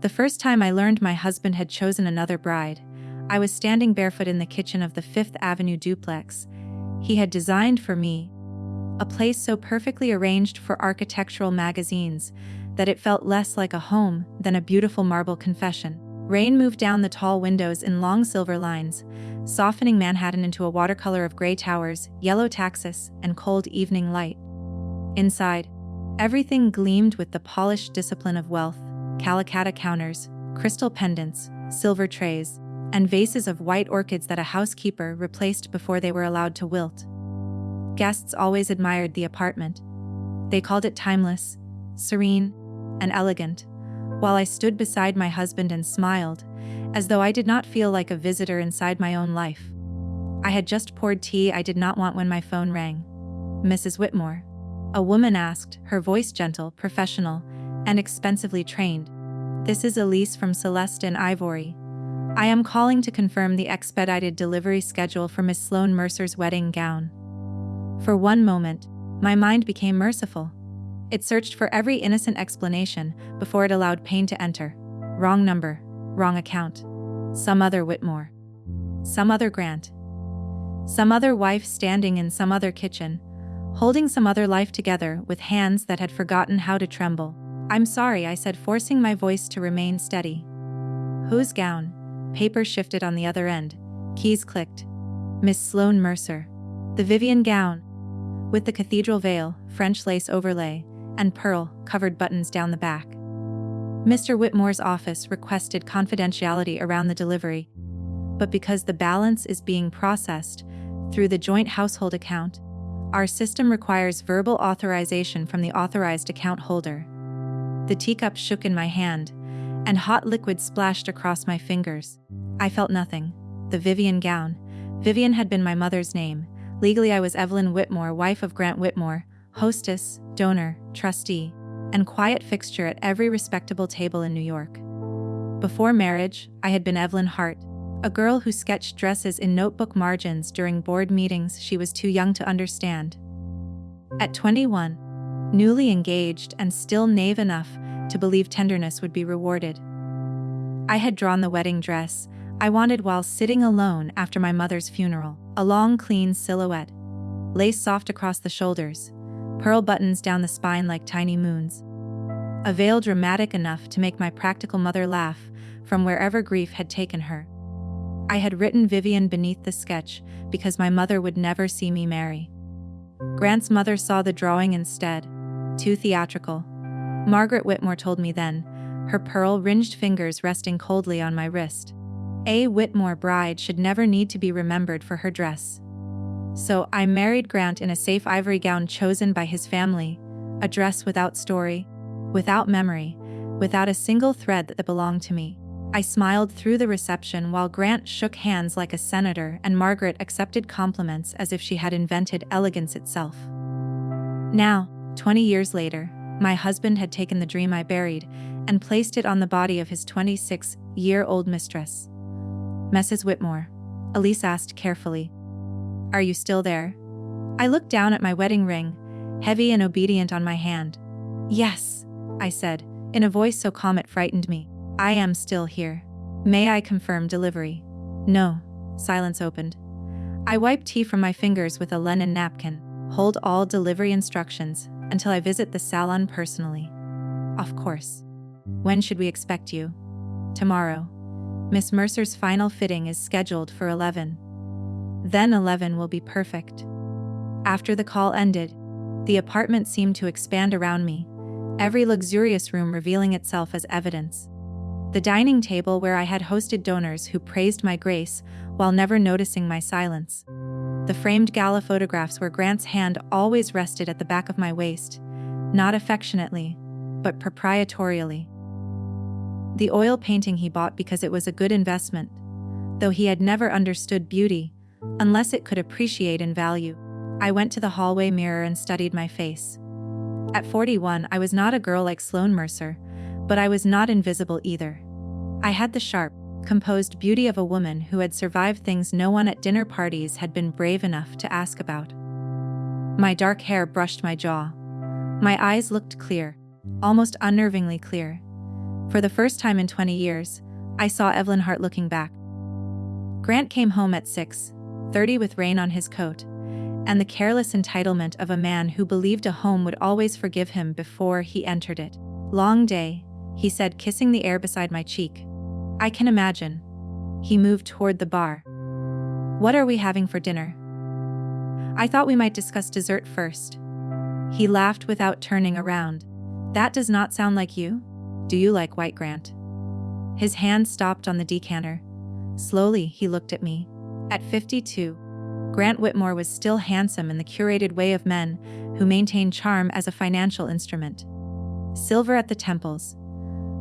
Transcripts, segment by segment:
The first time I learned my husband had chosen another bride, I was standing barefoot in the kitchen of the Fifth Avenue duplex he had designed for me, a place so perfectly arranged for architectural magazines that it felt less like a home than a beautiful marble confession. Rain moved down the tall windows in long silver lines, softening Manhattan into a watercolor of gray towers, yellow taxis, and cold evening light. Inside, everything gleamed with the polished discipline of wealth: Calacatta counters, crystal pendants, silver trays, and vases of white orchids that a housekeeper replaced before they were allowed to wilt. Guests always admired the apartment. They called it timeless, serene, and elegant, while I stood beside my husband and smiled, as though I did not feel like a visitor inside my own life. I had just poured tea I did not want when my phone rang. "Mrs. Whitmore?" a woman asked, her voice gentle, professional, and expensively trained. "This is Elise from Celeste and Ivory. I am calling to confirm the expedited delivery schedule for Miss Sloane Mercer's wedding gown." For one moment, my mind became merciful. It searched for every innocent explanation before it allowed pain to enter. Wrong number, wrong account. Some other Whitmore. Some other Grant. Some other wife standing in some other kitchen, holding some other life together with hands that had forgotten how to tremble. "I'm sorry," I said, forcing my voice to remain steady. "Whose gown?" Paper shifted on the other end. Keys clicked. "Miss Sloane Mercer. The Vivian gown, with the cathedral veil, French lace overlay, and pearl-covered buttons down the back." Mr. Whitmore's office requested confidentiality around the delivery, but because the balance is being processed through the joint household account, our system requires verbal authorization from the authorized account holder. The teacup shook in my hand, and hot liquid splashed across my fingers. I felt nothing. The Vivian gown. Vivian had been my mother's name. Legally, I was Evelyn Whitmore, wife of Grant Whitmore, hostess, donor, trustee, and quiet fixture at every respectable table in New York. Before marriage, I had been Evelyn Hart, a girl who sketched dresses in notebook margins during board meetings she was too young to understand. At 21, newly engaged and still naive enough to believe tenderness would be rewarded, I had drawn the wedding dress I wanted while sitting alone after my mother's funeral. A long, clean silhouette, lace soft across the shoulders, pearl buttons down the spine like tiny moons. A veil dramatic enough to make my practical mother laugh from wherever grief had taken her. I had written Vivian beneath the sketch because my mother would never see me marry. Grant's mother saw the drawing instead. Too theatrical. Margaret Whitmore told me then, her pearl-ringed fingers resting coldly on my wrist. A Whitmore bride should never need to be remembered for her dress. So I married Grant in a safe ivory gown chosen by his family, a dress without story, without memory, without a single thread that belonged to me. I smiled through the reception while Grant shook hands like a senator and Margaret accepted compliments as if she had invented elegance itself. Now, 20 years later, my husband had taken the dream I buried and placed it on the body of his 26-year-old mistress. "Mrs. Whitmore," Elise asked carefully, "are you still there?" I looked down at my wedding ring, heavy and obedient on my hand. "Yes," I said, in a voice so calm it frightened me. "I am still here. May I confirm delivery?" "No." Silence opened. I wiped tea from my fingers with a linen napkin. "Hold all delivery instructions until I visit the salon personally." "Of course." "When should we expect you?" "Tomorrow. Miss Mercer's final fitting is scheduled for 11. Then 11 will be perfect." After the call ended, the apartment seemed to expand around me, every luxurious room revealing itself as evidence. The dining table where I had hosted donors who praised my grace while never noticing my silence. The framed gala photographs where Grant's hand always rested at the back of my waist, not affectionately, but proprietorially. The oil painting he bought because it was a good investment, though he had never understood beauty, unless it could appreciate in value. I went to the hallway mirror and studied my face. At 41, I was not a girl like Sloane Mercer, but I was not invisible either. I had the sharp, composed beauty of a woman who had survived things no one at dinner parties had been brave enough to ask about. My dark hair brushed my jaw. My eyes looked clear, almost unnervingly clear. For the first time in 20 years, I saw Evelyn Hart looking back. Grant came home at 6:30 with rain on his coat, and the careless entitlement of a man who believed a home would always forgive him before he entered it. "Long day," he said, kissing the air beside my cheek. "I can imagine." He moved toward the bar. "What are we having for dinner?" "I thought we might discuss dessert first." He laughed without turning around. "That does not sound like you. Do you like white, Grant?" His hand stopped on the decanter. Slowly, he looked at me. At 52, Grant Whitmore was still handsome in the curated way of men who maintain charm as a financial instrument. Silver at the temples,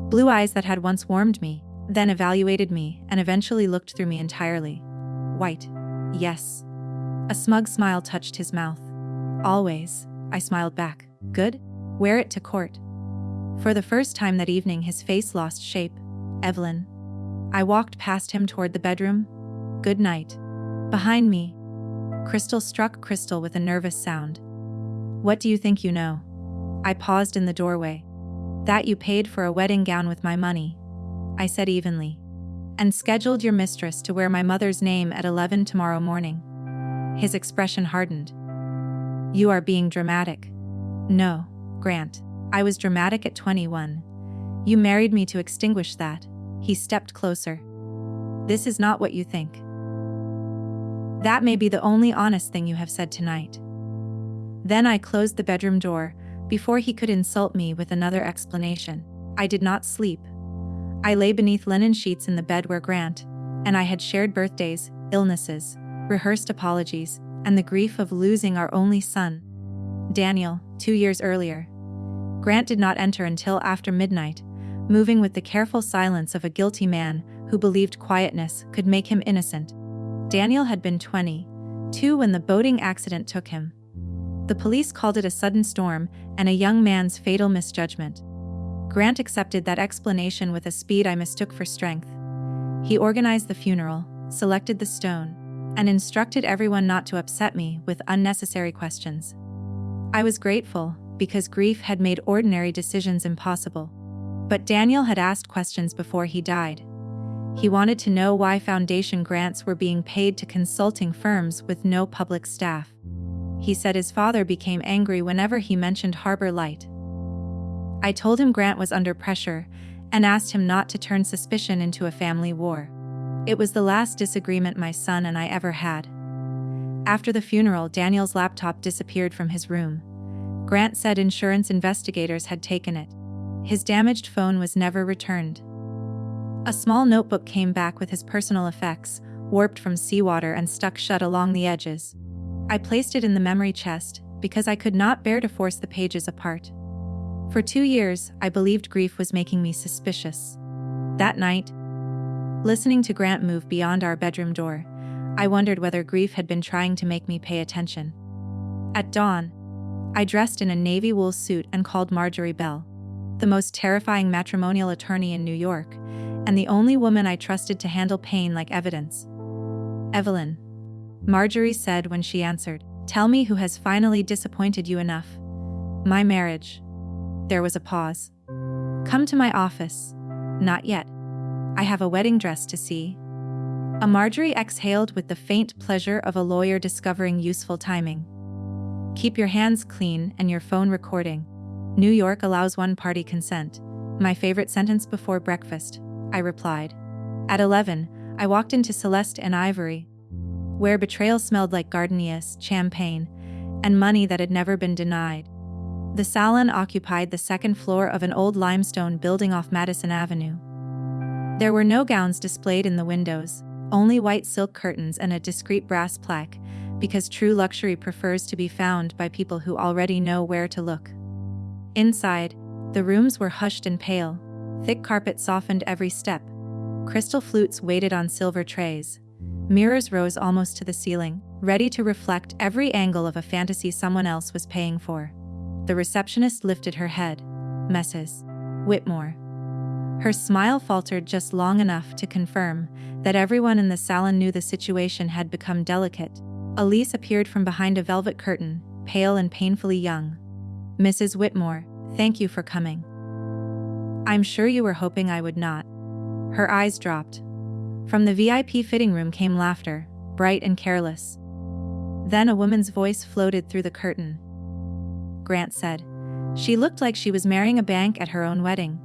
blue eyes that had once warmed me, then evaluated me and eventually looked through me entirely. "White, yes." A smug smile touched his mouth. "Always," I smiled back. "Good? Wear it to court." For the first time that evening, his face lost shape. "Evelyn." I walked past him toward the bedroom. "Good night." Behind me, crystal struck crystal with a nervous sound. "What do you think you know?" I paused in the doorway. "That you paid for a wedding gown with my money," I said evenly. "And scheduled your mistress to wear my mother's name at 11 tomorrow morning." His expression hardened. "You are being dramatic." "No, Grant. I was dramatic at 21. You married me to extinguish that." He stepped closer. "This is not what you think. That may be the only honest thing you have said tonight." Then I closed the bedroom door before he could insult me with another explanation. I did not sleep. I lay beneath linen sheets in the bed where Grant and I had shared birthdays, illnesses, rehearsed apologies, and the grief of losing our only son, Daniel, 2 years earlier. Grant did not enter until after midnight, moving with the careful silence of a guilty man who believed quietness could make him innocent. Daniel had been 22 when the boating accident took him. The police called it a sudden storm and a young man's fatal misjudgment. Grant accepted that explanation with a speed I mistook for strength. He organized the funeral, selected the stone, and instructed everyone not to upset me with unnecessary questions. I was grateful, because grief had made ordinary decisions impossible. But Daniel had asked questions before he died. He wanted to know why foundation grants were being paid to consulting firms with no public staff. He said his father became angry whenever he mentioned Harbor Light. I told him Grant was under pressure and asked him not to turn suspicion into a family war. It was the last disagreement my son and I ever had. After the funeral, Daniel's laptop disappeared from his room. Grant said insurance investigators had taken it. His damaged phone was never returned. A small notebook came back with his personal effects, warped from seawater and stuck shut along the edges. I placed it in the memory chest because I could not bear to force the pages apart. For 2 years, I believed grief was making me suspicious. That night, listening to Grant move beyond our bedroom door, I wondered whether grief had been trying to make me pay attention. At dawn, I dressed in a navy wool suit and called Marjorie Bell, the most terrifying matrimonial attorney in New York, and the only woman I trusted to handle pain like evidence. "Evelyn," Marjorie said when she answered, "tell me who has finally disappointed you enough." "My marriage." There was a pause. "Come to my office." "Not yet. I have a wedding dress to see." Marjorie exhaled with the faint pleasure of a lawyer discovering useful timing. "Keep your hands clean and your phone recording. New York allows one-party consent." "My favorite sentence before breakfast," I replied. At 11, I walked into Celeste and Ivory, where betrayal smelled like gardenias, champagne, and money that had never been denied. The salon occupied the second floor of an old limestone building off Madison Avenue. There were no gowns displayed in the windows, only white silk curtains and a discreet brass plaque, because true luxury prefers to be found by people who already know where to look. Inside, the rooms were hushed and pale. Thick carpet softened every step. Crystal flutes waited on silver trays. Mirrors rose almost to the ceiling, ready to reflect every angle of a fantasy someone else was paying for. The receptionist lifted her head. "Mrs. Whitmore." Her smile faltered just long enough to confirm that everyone in the salon knew the situation had become delicate. Elise appeared from behind a velvet curtain, pale and painfully young. "Mrs. Whitmore, thank you for coming." I'm sure you were hoping I would not. Her eyes dropped. From the VIP fitting room came laughter, bright and careless. Then a woman's voice floated through the curtain. Grant said. She looked like she was marrying a bank at her own wedding.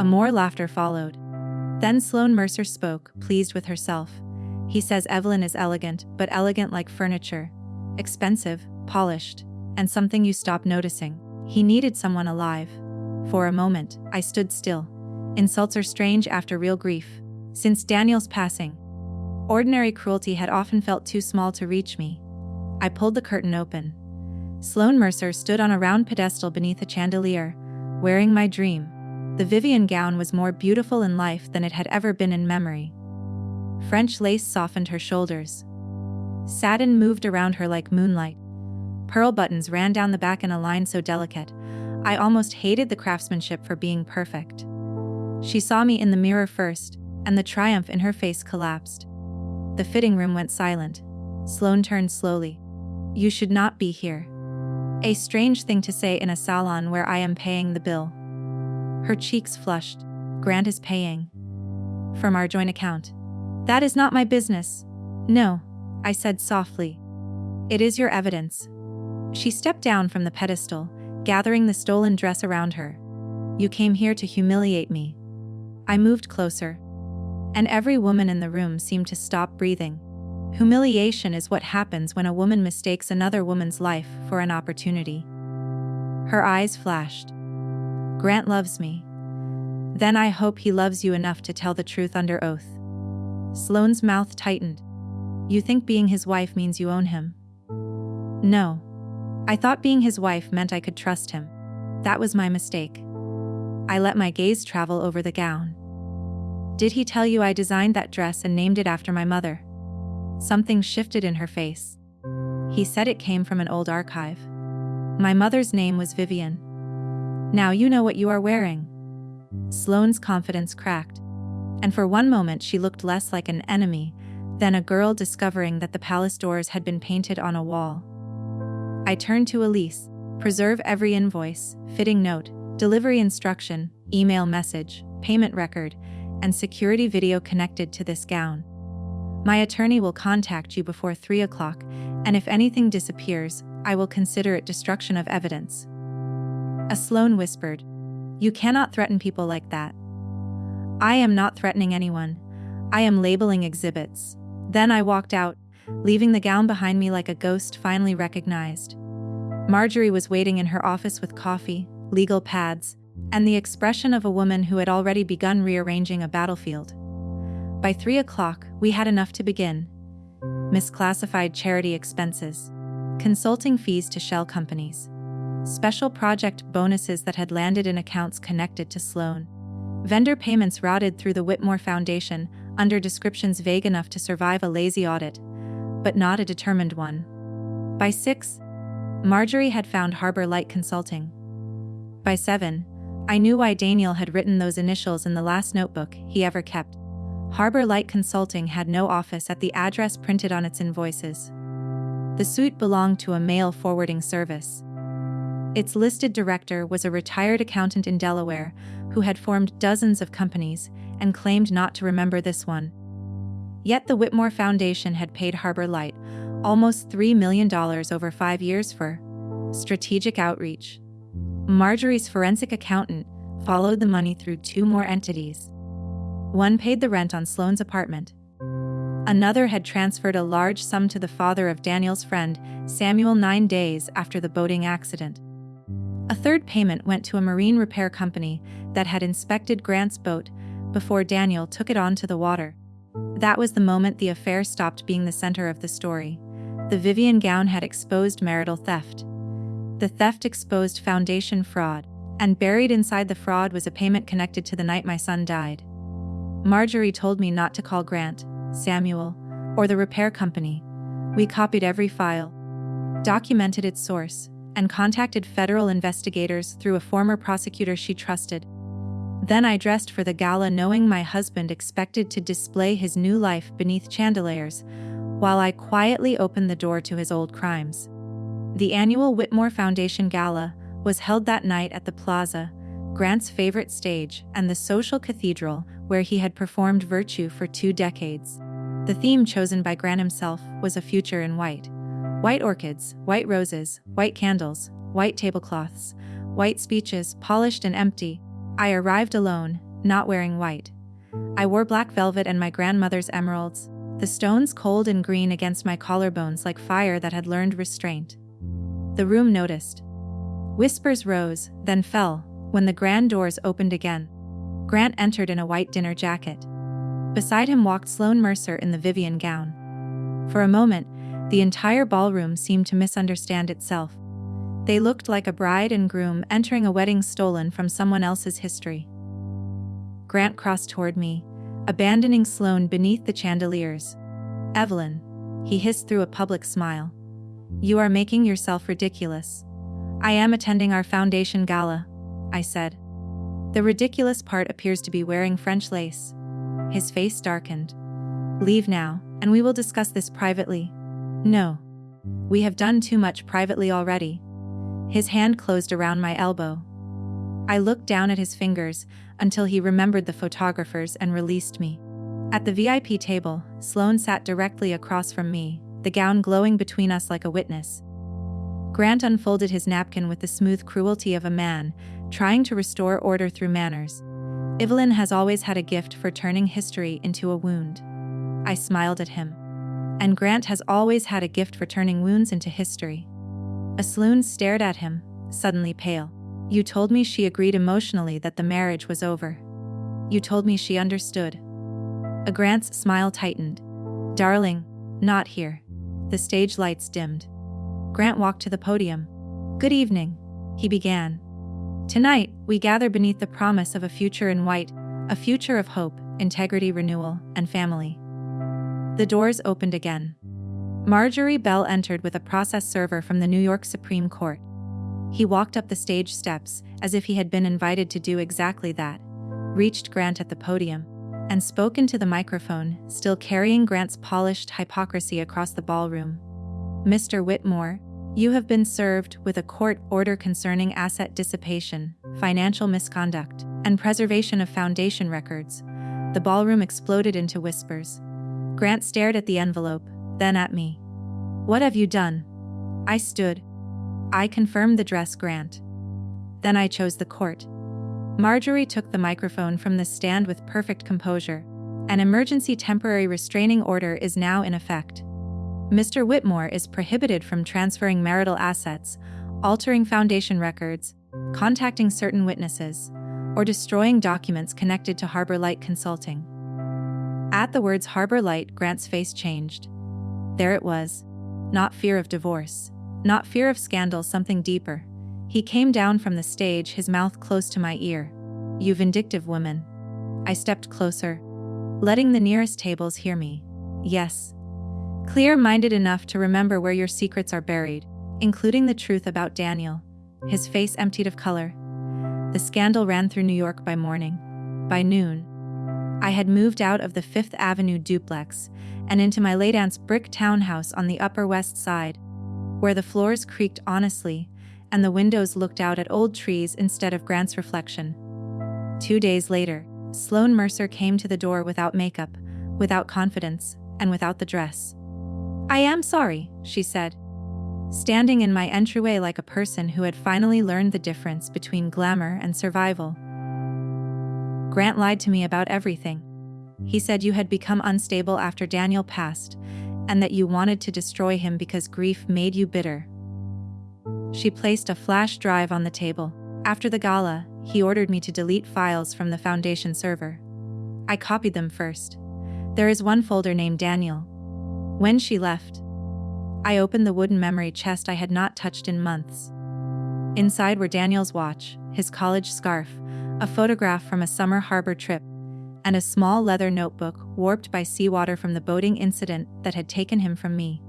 More laughter followed. Then Sloane Mercer spoke, pleased with herself. He says Evelyn is elegant, but elegant like furniture. Expensive, polished, and something you stop noticing. He needed someone alive. For a moment, I stood still. Insults are strange after real grief. Since Daniel's passing, ordinary cruelty had often felt too small to reach me. I pulled the curtain open. Sloane Mercer stood on a round pedestal beneath a chandelier, wearing my dream. The Vivian gown was more beautiful in life than it had ever been in memory. French lace softened her shoulders. Satin moved around her like moonlight. Pearl buttons ran down the back in a line so delicate, I almost hated the craftsmanship for being perfect. She saw me in the mirror first, and the triumph in her face collapsed. The fitting room went silent. Sloane turned slowly. You should not be here. A strange thing to say in a salon where I am paying the bill. Her cheeks flushed. Grant is paying. From our joint account. That is not my business. No, I said softly. It is your evidence. She stepped down from the pedestal, gathering the stolen dress around her. You came here to humiliate me. I moved closer. And every woman in the room seemed to stop breathing. Humiliation is what happens when a woman mistakes another woman's life for an opportunity. Her eyes flashed. Grant loves me. Then I hope he loves you enough to tell the truth under oath. Sloane's mouth tightened. You think being his wife means you own him? No. I thought being his wife meant I could trust him. That was my mistake. I let my gaze travel over the gown. Did he tell you I designed that dress and named it after my mother? Something shifted in her face. He said it came from an old archive. My mother's name was Vivian. Now you know what you are wearing. Sloane's confidence cracked. And for one moment she looked less like an enemy than a girl discovering that the palace doors had been painted on a wall. I turned to Elise. Preserve every invoice, fitting note, delivery instruction, email message, payment record, and security video connected to this gown. My attorney will contact you before 3 o'clock, and if anything disappears, I will consider it destruction of evidence. Sloane whispered. You cannot threaten people like that. I am not threatening anyone. I am labeling exhibits. Then I walked out, leaving the gown behind me like a ghost finally recognized. Marjorie was waiting in her office with coffee, legal pads, and the expression of a woman who had already begun rearranging a battlefield. By 3 o'clock, we had enough to begin. Misclassified charity expenses, consulting fees to shell companies, special project bonuses that had landed in accounts connected to Sloane, vendor payments routed through the Whitmore Foundation under descriptions vague enough to survive a lazy audit, but not a determined one. By 6, Marjorie had found Harbor Light Consulting. By 7, I knew why Daniel had written those initials in the last notebook he ever kept. Harbor Light Consulting had no office at the address printed on its invoices. The suit belonged to a mail forwarding service. Its listed director was a retired accountant in Delaware who had formed dozens of companies and claimed not to remember this one. Yet the Whitmore Foundation had paid Harbor Light almost $3 million over 5 years for strategic outreach. Marjorie's forensic accountant followed the money through 2 more entities. One paid the rent on Sloane's apartment. Another had transferred a large sum to the father of Daniel's friend, Samuel, 9 days after the boating accident. A third payment went to a marine repair company that had inspected Grant's boat before Daniel took it onto the water. That was the moment the affair stopped being the center of the story. The Vivian gown had exposed marital theft. The theft exposed foundation fraud, and buried inside the fraud was a payment connected to the night my son died. Marjorie told me not to call Grant, Samuel, or the repair company. We copied every file, documented its source, and contacted federal investigators through a former prosecutor she trusted. Then I dressed for the gala knowing my husband expected to display his new life beneath chandeliers, while I quietly opened the door to his old crimes. The annual Whitmore Foundation Gala was held that night at the Plaza, Grant's favorite stage, and the social cathedral where he had performed virtue for 2 decades. The theme chosen by Grant himself was a future in white. White orchids, white roses, white candles, white tablecloths, white speeches, polished and empty. I arrived alone, not wearing white. I wore black velvet and my grandmother's emeralds, the stones cold and green against my collarbones like fire that had learned restraint. The room noticed. Whispers rose, then fell, when the grand doors opened again. Grant entered in a white dinner jacket. Beside him walked Sloane Mercer in the Vivian gown. For a moment, the entire ballroom seemed to misunderstand itself. They looked like a bride and groom entering a wedding stolen from someone else's history. Grant crossed toward me, abandoning Sloane beneath the chandeliers. "Evelyn," he hissed through a public smile. "You are making yourself ridiculous." "I am attending our foundation gala," I said. "The ridiculous part appears to be wearing French lace." His face darkened. "Leave now, and we will discuss this privately." "No. We have done too much privately already." His hand closed around my elbow. I looked down at his fingers until he remembered the photographers and released me. At the VIP table, Sloane sat directly across from me, the gown glowing between us like a witness. Grant unfolded his napkin with the smooth cruelty of a man trying to restore order through manners. Evelyn has always had a gift for turning history into a wound. I smiled at him. And Grant has always had a gift for turning wounds into history. Sloane stared at him, suddenly pale. "You told me she agreed emotionally that the marriage was over. You told me she understood." Grant's smile tightened. "Darling, not here." The stage lights dimmed. Grant walked to the podium. "Good evening," he began. "Tonight, we gather beneath the promise of a future in white, a future of hope, integrity, renewal, and family." The doors opened again. Marjorie Bell entered with a process server from the New York Supreme Court. He walked up the stage steps as if he had been invited to do exactly that, reached Grant at the podium, and spoke into the microphone, still carrying Grant's polished hypocrisy across the ballroom. "Mr. Whitmore, you have been served with a court order concerning asset dissipation, financial misconduct, and preservation of foundation records." The ballroom exploded into whispers. Grant stared at the envelope, then at me. "What have you done?" I stood. "I confirmed the dress, Grant. Then I chose the court." Marjorie took the microphone from the stand with perfect composure. "An emergency temporary restraining order is now in effect. Mr. Whitmore is prohibited from transferring marital assets, altering foundation records, contacting certain witnesses, or destroying documents connected to Harbor Light Consulting." At the words Harbor Light, Grant's face changed. There it was. Not fear of divorce. Not fear of scandal, something deeper. He came down from the stage, his mouth close to my ear. "You vindictive woman." I stepped closer, letting the nearest tables hear me. "Yes. Clear-minded enough to remember where your secrets are buried, including the truth about Daniel." His face emptied of color. The scandal ran through New York by morning. By noon, I had moved out of the Fifth Avenue duplex and into my late aunt's brick townhouse on the Upper West Side, where the floors creaked honestly and the windows looked out at old trees instead of Grant's reflection. 2 days later, Sloane Mercer came to the door without makeup, without confidence, and without the dress. "I am sorry," she said, standing in my entryway like a person who had finally learned the difference between glamour and survival. "Grant lied to me about everything. He said you had become unstable after Daniel passed, and that you wanted to destroy him because grief made you bitter." She placed a flash drive on the table. "After the gala, he ordered me to delete files from the foundation server. I copied them first. There is one folder named Daniel." When she left, I opened the wooden memory chest I had not touched in months. Inside were Daniel's watch, his college scarf, a photograph from a summer harbor trip, and a small leather notebook warped by seawater from the boating incident that had taken him from me.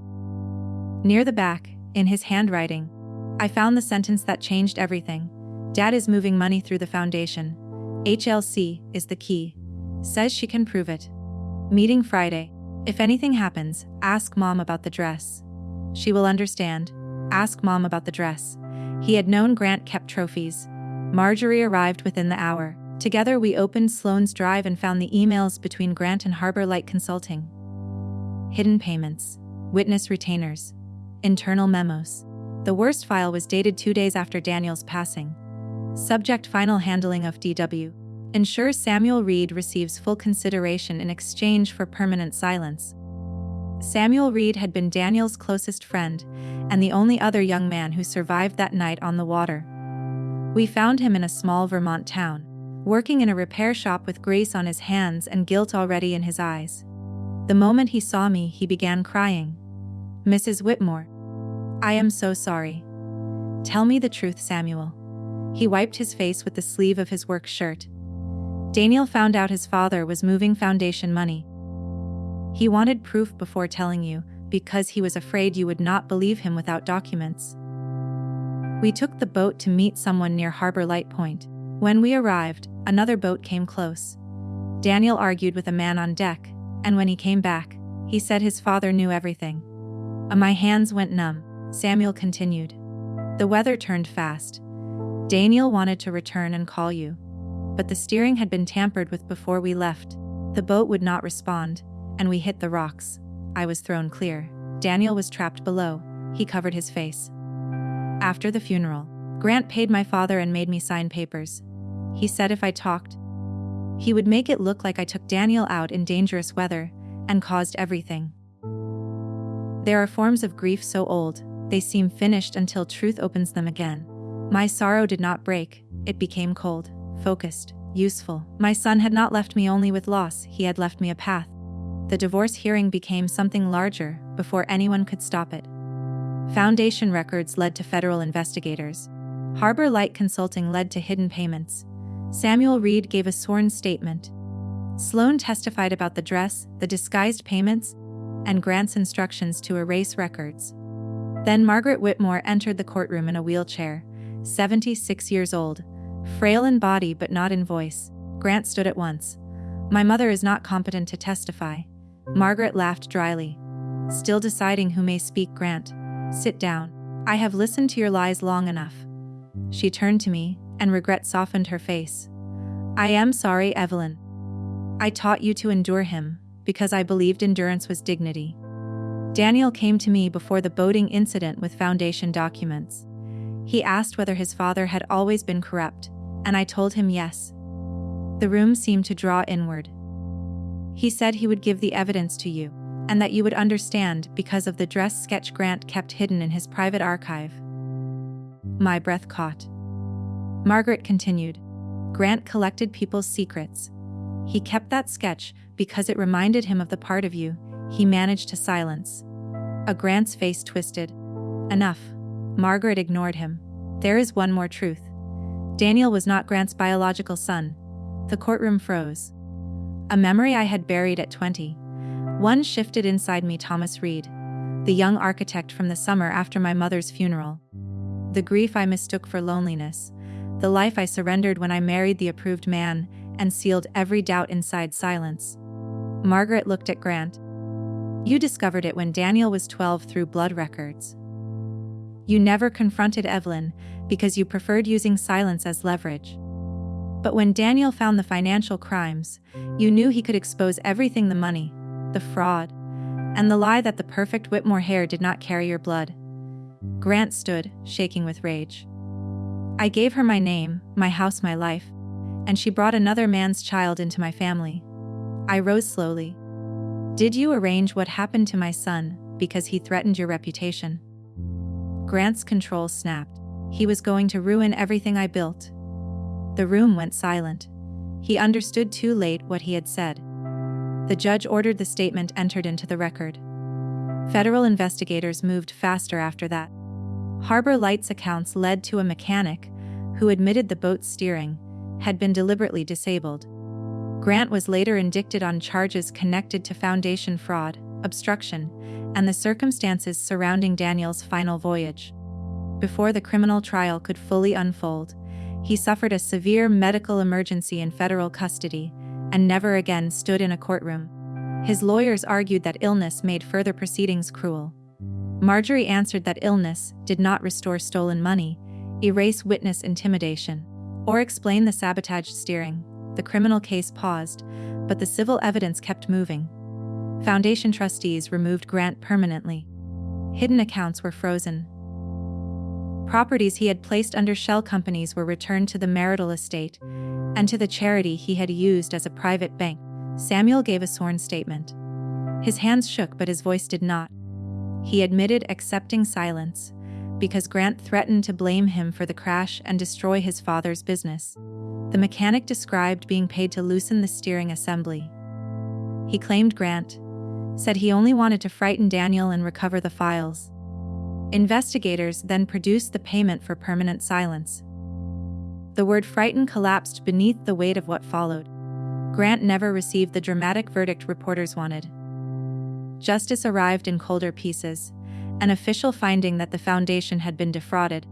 Near the back, in his handwriting, I found the sentence that changed everything. "Dad is moving money through the foundation. HLC is the key. Says she can prove it. Meeting Friday. If anything happens, ask Mom about the dress. She will understand. Ask Mom about the dress." He had known Grant kept trophies. Marjorie arrived within the hour. Together we opened Sloane's drive and found the emails between Grant and Harbor Light Consulting. Hidden payments, witness retainers, internal memos. The worst file was dated 2 days after Daniel's passing. Subject: final handling of DW. Ensures Samuel Reed receives full consideration in exchange for permanent silence. Samuel Reed had been Daniel's closest friend, and the only other young man who survived that night on the water. We found him in a small Vermont town, working in a repair shop with grace on his hands and guilt already in his eyes. The moment he saw me, he began crying. "Mrs. Whitmore, I am so sorry. Tell me the truth, Samuel." He wiped his face with the sleeve of his work shirt. "Daniel found out his father was moving foundation money. He wanted proof before telling you, because he was afraid you would not believe him without documents. We took the boat to meet someone near Harbor Light Point. When we arrived, another boat came close. Daniel argued with a man on deck, and when he came back, he said his father knew everything. My hands went numb," Samuel continued. "The weather turned fast. Daniel wanted to return and call you, but the steering had been tampered with before we left. The boat would not respond, and we hit the rocks. I was thrown clear. Daniel was trapped below. He covered his face. After the funeral, Grant paid my father and made me sign papers. He said if I talked, he would make it look like I took Daniel out in dangerous weather and caused everything. There are forms of grief so old, they seem finished until truth opens them again. My sorrow did not break, it became cold, focused, useful. My son had not left me only with loss, he had left me a path. The divorce hearing became something larger before anyone could stop it. Foundation records led to federal investigators. Harbor Light Consulting led to hidden payments. Samuel Reed gave a sworn statement. Sloane testified about the dress, the disguised payments, and Grant's instructions to erase records. Then Margaret Whitmore entered the courtroom in a wheelchair, 76 years old, frail in body but not in voice. Grant stood at once. "My mother is not competent to testify." Margaret laughed dryly. "Still deciding who may speak, Grant. Sit down. I have listened to your lies long enough." She turned to me, and regret softened her face. "I am sorry, Evelyn. I taught you to endure him, because I believed endurance was dignity. Daniel came to me before the boating incident with foundation documents. He asked whether his father had always been corrupt, and I told him yes. The room seemed to draw inward. He said he would give the evidence to you, and that you would understand because of the dress sketch Grant kept hidden in his private archive." My breath caught. Margaret continued. "Grant collected people's secrets. He kept that sketch because it reminded him of the part of you he managed to silence." Grant's face twisted. "Enough." Margaret ignored him. "There is one more truth. Daniel was not Grant's biological son." The courtroom froze. A memory I had buried at 20. One shifted inside me: Thomas Reed, the young architect from the summer after my mother's funeral. The grief I mistook for loneliness. The life I surrendered when I married the approved man and sealed every doubt inside silence. Margaret looked at Grant. "You discovered it when Daniel was 12 through blood records. You never confronted Evelyn because you preferred using silence as leverage. But when Daniel found the financial crimes, you knew he could expose everything: the money, the fraud, and the lie that the perfect Whitmore hair did not carry your blood." Grant stood, shaking with rage. "I gave her my name, my house, my life, and she brought another man's child into my family." I rose slowly. "Did you arrange what happened to my son because he threatened your reputation?" Grant's control snapped. He was going to ruin everything I built. The room went silent. He understood too late what he had said. The judge ordered the statement entered into the record. Federal investigators moved faster after that. Harbor Light's accounts led to a mechanic who admitted the boat's steering had been deliberately disabled. Grant was later indicted on charges connected to foundation fraud, obstruction, and the circumstances surrounding Daniel's final voyage. Before the criminal trial could fully unfold, he suffered a severe medical emergency in federal custody and never again stood in a courtroom. His lawyers argued that illness made further proceedings cruel. Marjorie answered that illness did not restore stolen money, erase witness intimidation, or explain the sabotaged steering. The criminal case paused, but the civil evidence kept moving. Foundation trustees removed Grant permanently. Hidden accounts were frozen. Properties he had placed under shell companies were returned to the marital estate and to the charity he had used as a private bank. Samuel gave a sworn statement. His hands shook, but his voice did not. He admitted accepting silence because Grant threatened to blame him for the crash and destroy his father's business. The mechanic described being paid to loosen the steering assembly. He claimed Grant said he only wanted to frighten Daniel and recover the files. Investigators then produced the payment for permanent silence. The word frighten collapsed beneath the weight of what followed. Grant never received the dramatic verdict reporters wanted. Justice arrived in colder pieces, an official finding that the foundation had been defrauded,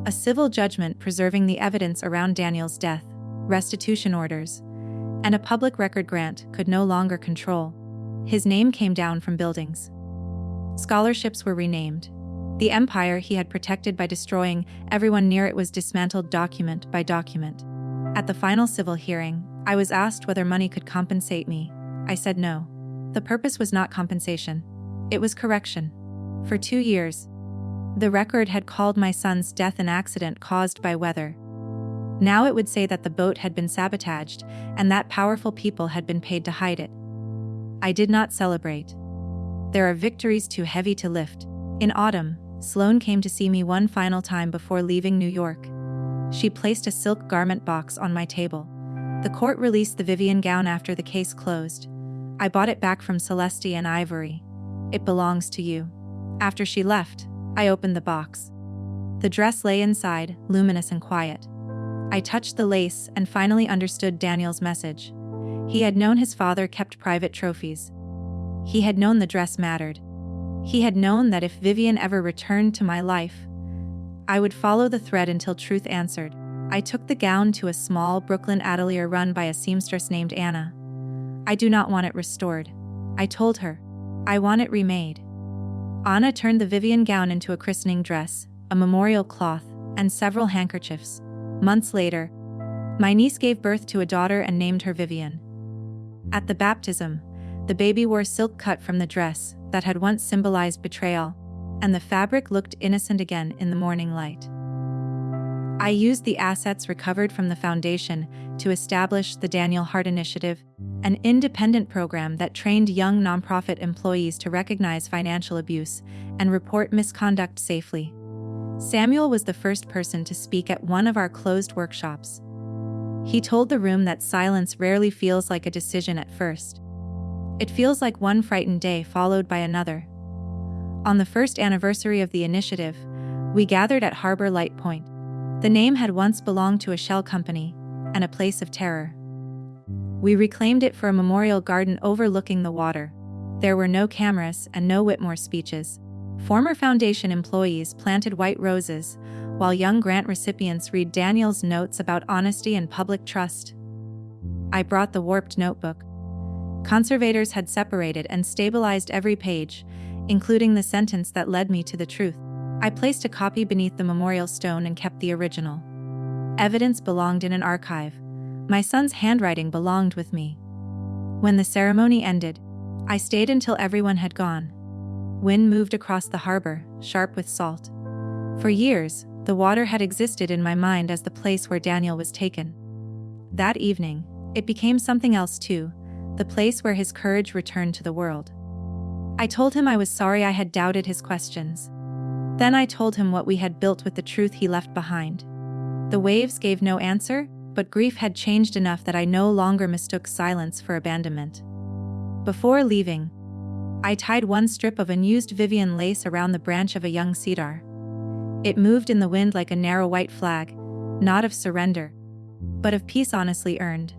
a civil judgment preserving the evidence around Daniel's death, restitution orders, and a public record Grant could no longer control. His name came down from buildings. Scholarships were renamed. The empire he had protected by destroying everyone near it was dismantled document by document. At the final civil hearing, I was asked whether money could compensate me. I said no. The purpose was not compensation. It was correction. For 2 years, the record had called my son's death an accident caused by weather. Now it would say that the boat had been sabotaged and that powerful people had been paid to hide it. I did not celebrate. There are victories too heavy to lift. In autumn, Sloane came to see me one final time before leaving New York. She placed a silk garment box on my table. The court released the Vivian gown after the case closed. I bought it back from Celeste and Ivory. It belongs to you. After she left, I opened the box. The dress lay inside, luminous and quiet. I touched the lace and finally understood Daniel's message. He had known his father kept private trophies. He had known the dress mattered. He had known that if Vivian ever returned to my life, I would follow the thread until truth answered. I took the gown to a small Brooklyn atelier run by a seamstress named Anna. I do not want it restored, I told her. I want it remade. Anna turned the Vivian gown into a christening dress, a memorial cloth, and several handkerchiefs. Months later, my niece gave birth to a daughter and named her Vivian. At the baptism, the baby wore silk cut from the dress that had once symbolized betrayal, and the fabric looked innocent again in the morning light. I used the assets recovered from the foundation to establish the Daniel Hart Initiative, an independent program that trained young nonprofit employees to recognize financial abuse and report misconduct safely. Samuel was the first person to speak at one of our closed workshops. He told the room that silence rarely feels like a decision at first. It feels like one frightened day followed by another. On the first anniversary of the initiative, we gathered at Harbor Light Point. The name had once belonged to a shell company and a place of terror. We reclaimed it for a memorial garden overlooking the water. There were no cameras and no Whitmore speeches. Former foundation employees planted white roses, while young grant recipients read Daniel's notes about honesty and public trust. I brought the warped notebook. Conservators had separated and stabilized every page, including the sentence that led me to the truth. I placed a copy beneath the memorial stone and kept the original. Evidence belonged in an archive. My son's handwriting belonged with me. When the ceremony ended, I stayed until everyone had gone. Wind moved across the harbor, sharp with salt. For years, the water had existed in my mind as the place where Daniel was taken. That evening, it became something else too, the place where his courage returned to the world. I told him I was sorry I had doubted his questions. Then I told him what we had built with the truth he left behind. The waves gave no answer, but grief had changed enough that I no longer mistook silence for abandonment. Before leaving, I tied one strip of unused Vivian lace around the branch of a young cedar. It moved in the wind like a narrow white flag, not of surrender, but of peace honestly earned.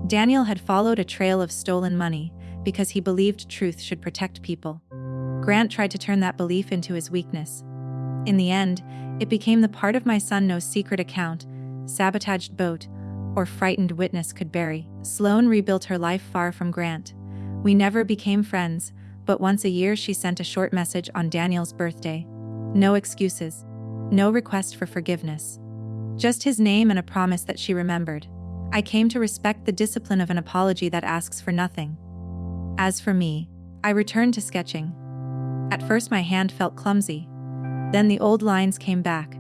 Daniel had followed a trail of stolen money because he believed truth should protect people. Grant tried to turn that belief into his weakness. In the end, it became the part of my son no secret account, sabotaged boat, or frightened witness could bury. Sloane rebuilt her life far from Grant. We never became friends, but once a year she sent a short message on Daniel's birthday. No excuses. No request for forgiveness. Just his name and a promise that she remembered. I came to respect the discipline of an apology that asks for nothing. As for me, I returned to sketching. At first my hand felt clumsy. Then the old lines came back.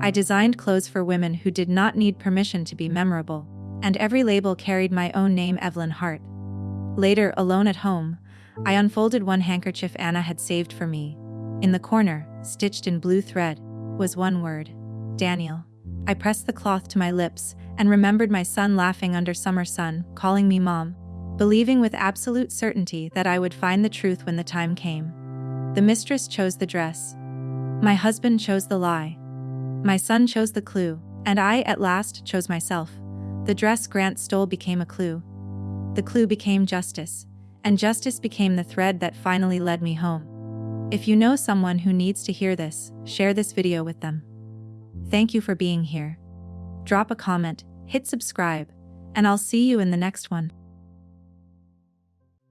I designed clothes for women who did not need permission to be memorable, and every label carried my own name, Evelyn Hart. Later, alone at home, I unfolded one handkerchief Anna had saved for me. In the corner, stitched in blue thread, was one word: Daniel. I pressed the cloth to my lips and remembered my son laughing under summer sun, calling me Mom, believing with absolute certainty that I would find the truth when the time came. The mistress chose the dress. My husband chose the lie. My son chose the clue, and I, at last, chose myself. The dress Grant stole became a clue. The clue became justice, and justice became the thread that finally led me home. If you know someone who needs to hear this, share this video with them. Thank you for being here. Drop a comment, hit subscribe, and I'll see you in the next one.